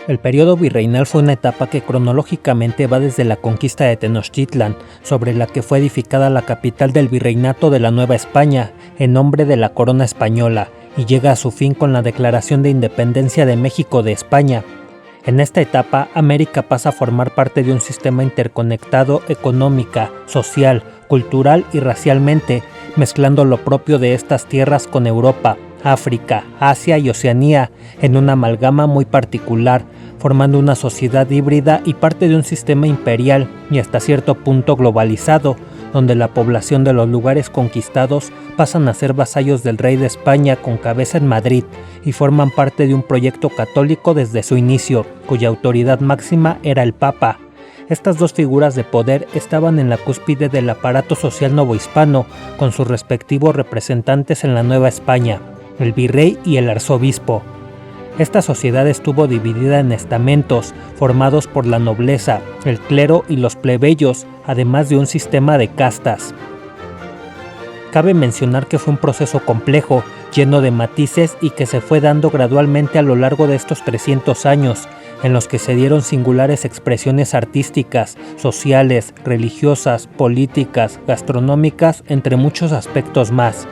El periodo virreinal fue una etapa que cronológicamente va desde la conquista de Tenochtitlan, sobre la que fue edificada la capital del virreinato de la Nueva España, en nombre de la corona española, y llega a su fin con la declaración de independencia de México de España. En esta etapa, América pasa a formar parte de un sistema interconectado económica, social, cultural y racialmente, mezclando lo propio de estas tierras con Europa, África, Asia y Oceanía, en una amalgama muy particular, formando una sociedad híbrida y parte de un sistema imperial y hasta cierto punto globalizado, donde la población de los lugares conquistados pasan a ser vasallos del rey de España con cabeza en Madrid y forman parte de un proyecto católico desde su inicio, cuya autoridad máxima era el Papa. Estas dos figuras de poder estaban en la cúspide del aparato social novohispano, con sus respectivos representantes en la Nueva España, el virrey y el arzobispo. Esta sociedad estuvo dividida en estamentos, formados por la nobleza, el clero y los plebeyos, además de un sistema de castas. Cabe mencionar que fue un proceso complejo, lleno de matices y que se fue dando gradualmente a lo largo de estos 300 años, en los que se dieron singulares expresiones artísticas, sociales, religiosas, políticas, gastronómicas, entre muchos aspectos más.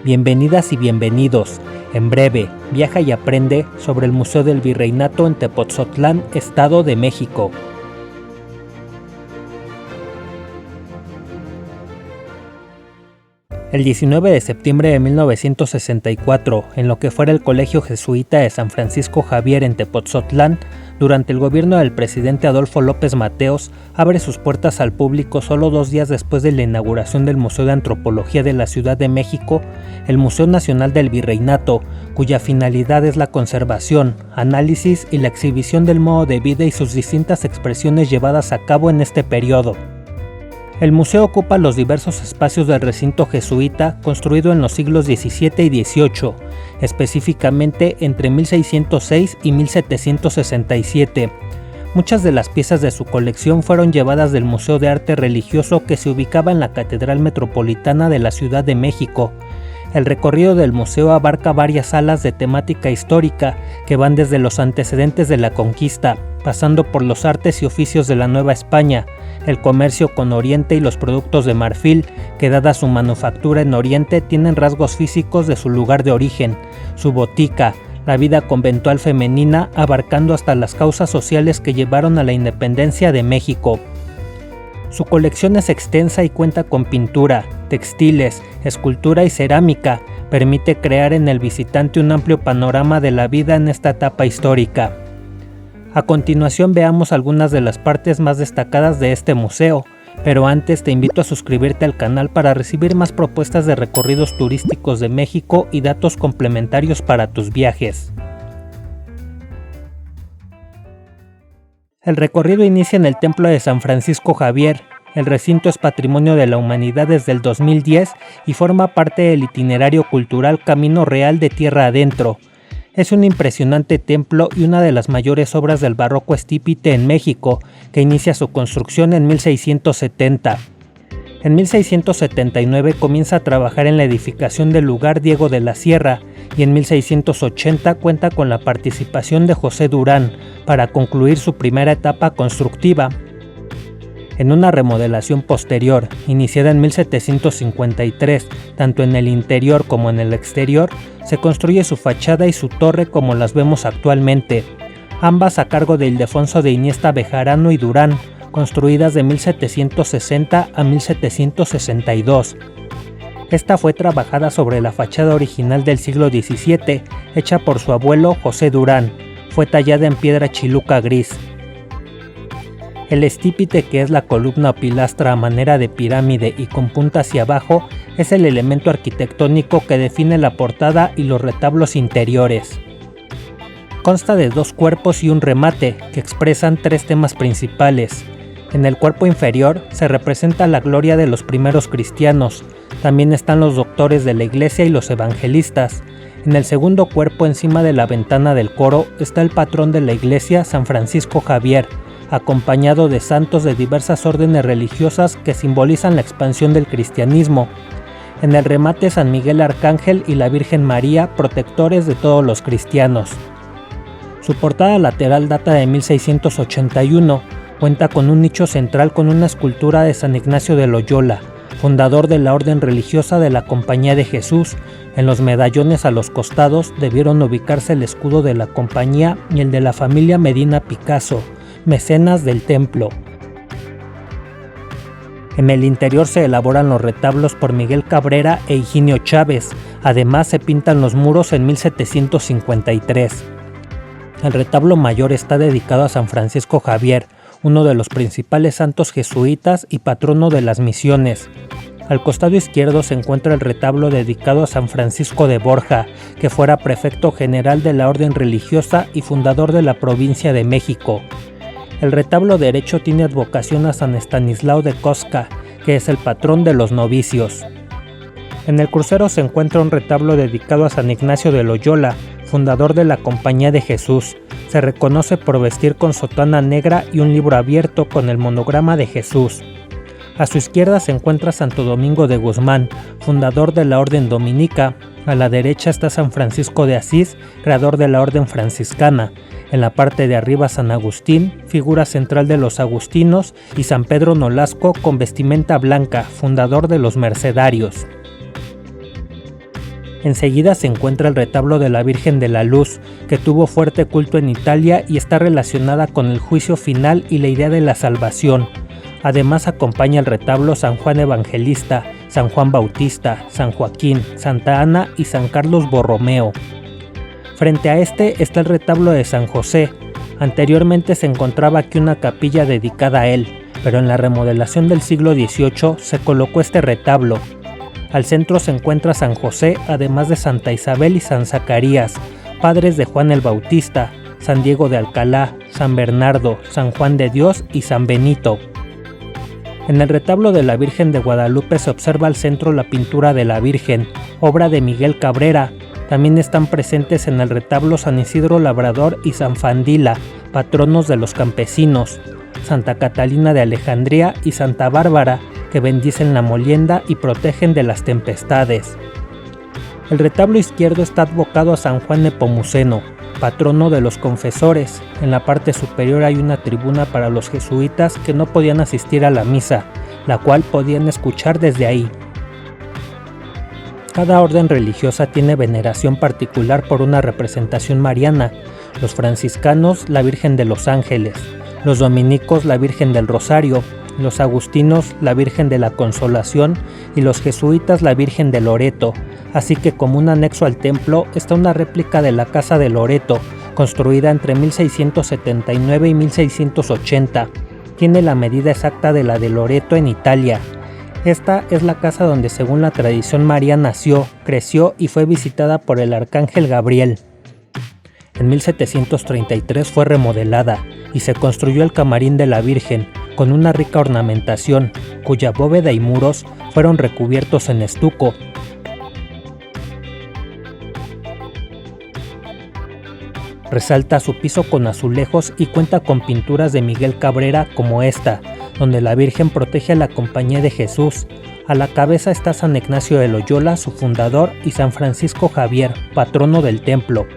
Bienvenidas y bienvenidos. En breve, viaja y aprende sobre el Museo del Virreinato en Tepotzotlán, Estado de México. El 19 de septiembre de 1964, en lo que fuera el Colegio Jesuita de San Francisco Javier en Tepotzotlán, durante el gobierno del presidente Adolfo López Mateos, abre sus puertas al público solo 2 días después de la inauguración del Museo de Antropología de la Ciudad de México, el Museo Nacional del Virreinato, cuya finalidad es la conservación, análisis y la exhibición del modo de vida y sus distintas expresiones llevadas a cabo en este periodo. El museo ocupa los diversos espacios del recinto jesuita construido en los siglos XVII y XVIII, específicamente entre 1606 y 1767. Muchas de las piezas de su colección fueron llevadas del Museo de Arte Religioso que se ubicaba en la Catedral Metropolitana de la Ciudad de México. El recorrido del museo abarca varias salas de temática histórica que van desde los antecedentes de la conquista, pasando por los artes y oficios de la Nueva España, el comercio con Oriente y los productos de marfil, que dada su manufactura en Oriente tienen rasgos físicos de su lugar de origen, su botica, la vida conventual femenina abarcando hasta las causas sociales que llevaron a la independencia de México. Su colección es extensa y cuenta con pintura, textiles, escultura y cerámica, permite crear en el visitante un amplio panorama de la vida en esta etapa histórica. A continuación veamos algunas de las partes más destacadas de este museo, pero antes te invito a suscribirte al canal para recibir más propuestas de recorridos turísticos de México y datos complementarios para tus viajes. El recorrido inicia en el Templo de San Francisco Javier. El recinto es Patrimonio de la Humanidad desde el 2010 y forma parte del itinerario cultural Camino Real de Tierra Adentro. Es un impresionante templo y una de las mayores obras del barroco estípite en México, que inicia su construcción en 1670. En 1679 comienza a trabajar en la edificación del lugar Diego de la Sierra y en 1680 cuenta con la participación de José Durán para concluir su primera etapa constructiva. En una remodelación posterior, iniciada en 1753, tanto en el interior como en el exterior, se construye su fachada y su torre como las vemos actualmente, ambas a cargo de Ildefonso de Iniesta Bejarano y Durán, construidas de 1760 a 1762. Esta fue trabajada sobre la fachada original del siglo XVII, hecha por su abuelo José Durán. Fue tallada en piedra chiluca gris. El estípite, que es la columna o pilastra a manera de pirámide y con punta hacia abajo, es el elemento arquitectónico que define la portada y los retablos interiores. Consta de 2 cuerpos y un remate, que expresan 3 temas principales. En el cuerpo inferior se representa la gloria de los primeros cristianos, también están los doctores de la iglesia y los evangelistas. En el segundo cuerpo, encima de la ventana del coro, está el patrón de la iglesia, San Francisco Javier, acompañado de santos de diversas órdenes religiosas que simbolizan la expansión del cristianismo. En el remate, San Miguel Arcángel y la Virgen María, protectores de todos los cristianos. Su portada lateral data de 1681, cuenta con un nicho central con una escultura de San Ignacio de Loyola, fundador de la orden religiosa de la Compañía de Jesús. En los medallones a los costados debieron ubicarse el escudo de la compañía y el de la familia Medina Picasso, mecenas del templo. En el interior se elaboran los retablos por Miguel Cabrera e Higinio Chávez, además se pintan los muros en 1753. El retablo mayor está dedicado a San Francisco Javier, uno de los principales santos jesuitas y patrono de las misiones. Al costado izquierdo se encuentra el retablo dedicado a San Francisco de Borja, que fuera prefecto general de la orden religiosa y fundador de la provincia de México. El retablo derecho tiene advocación a San Estanislao de Kostka, que es el patrón de los novicios. En el crucero se encuentra un retablo dedicado a San Ignacio de Loyola, fundador de la Compañía de Jesús. Se reconoce por vestir con sotana negra y un libro abierto con el monograma de Jesús. A su izquierda se encuentra Santo Domingo de Guzmán, fundador de la Orden Dominica. A la derecha está San Francisco de Asís, creador de la Orden Franciscana. En la parte de arriba San Agustín, figura central de los agustinos, y San Pedro Nolasco con vestimenta blanca, fundador de los mercedarios. Enseguida se encuentra el retablo de la Virgen de la Luz, que tuvo fuerte culto en Italia y está relacionada con el juicio final y la idea de la salvación. Además acompaña el retablo San Juan Evangelista, San Juan Bautista, San Joaquín, Santa Ana y San Carlos Borromeo. Frente a este está el retablo de San José. Anteriormente se encontraba aquí una capilla dedicada a él, pero en la remodelación del siglo XVIII se colocó este retablo. Al centro se encuentra San José, además de Santa Isabel y San Zacarías, padres de Juan el Bautista, San Diego de Alcalá, San Bernardo, San Juan de Dios y San Benito. En el retablo de la Virgen de Guadalupe se observa al centro la pintura de la Virgen, obra de Miguel Cabrera. También están presentes en el retablo San Isidro Labrador y San Fandila, patronos de los campesinos, Santa Catalina de Alejandría y Santa Bárbara, que bendicen la molienda y protegen de las tempestades. El retablo izquierdo está advocado a San Juan Nepomuceno, patrono de los confesores. En la parte superior hay una tribuna para los jesuitas que no podían asistir a la misa, la cual podían escuchar desde ahí. Cada orden religiosa tiene veneración particular por una representación mariana: los franciscanos, la Virgen de los Ángeles; los dominicos, la Virgen del Rosario; los agustinos, la Virgen de la Consolación; y los jesuitas, la Virgen de Loreto. Así que como un anexo al templo está una réplica de la Casa de Loreto, construida entre 1679 y 1680. Tiene la medida exacta de la de Loreto en Italia. Esta es la casa donde, según la tradición, María nació, creció y fue visitada por el arcángel Gabriel. En 1733 fue remodelada y se construyó el camarín de la Virgen, con una rica ornamentación, cuya bóveda y muros fueron recubiertos en estuco. Resalta su piso con azulejos y cuenta con pinturas de Miguel Cabrera como esta, donde la Virgen protege a la Compañía de Jesús. A la cabeza está San Ignacio de Loyola, su fundador, y San Francisco Javier, patrono del templo.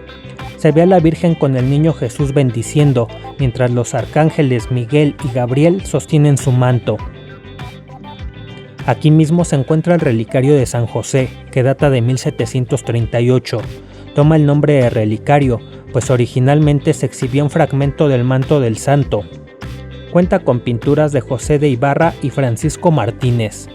Se ve a la Virgen con el niño Jesús bendiciendo, mientras los arcángeles Miguel y Gabriel sostienen su manto. Aquí mismo se encuentra el relicario de San José, que data de 1738. Toma el nombre de relicario, pues originalmente se exhibía un fragmento del manto del santo. Cuenta con pinturas de José de Ibarra y Francisco Martínez.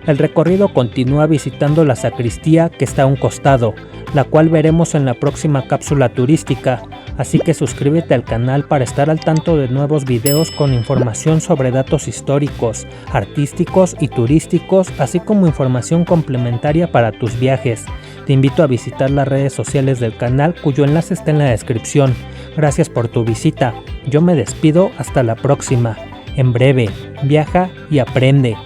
El recorrido continúa visitando la sacristía, que está a un costado, la cual veremos en la próxima cápsula turística, así que suscríbete al canal para estar al tanto de nuevos videos con información sobre datos históricos, artísticos y turísticos, así como información complementaria para tus viajes. Te invito a visitar las redes sociales del canal, cuyo enlace está en la descripción. Gracias por tu visita. Yo me despido hasta la próxima. En breve, viaja y aprende.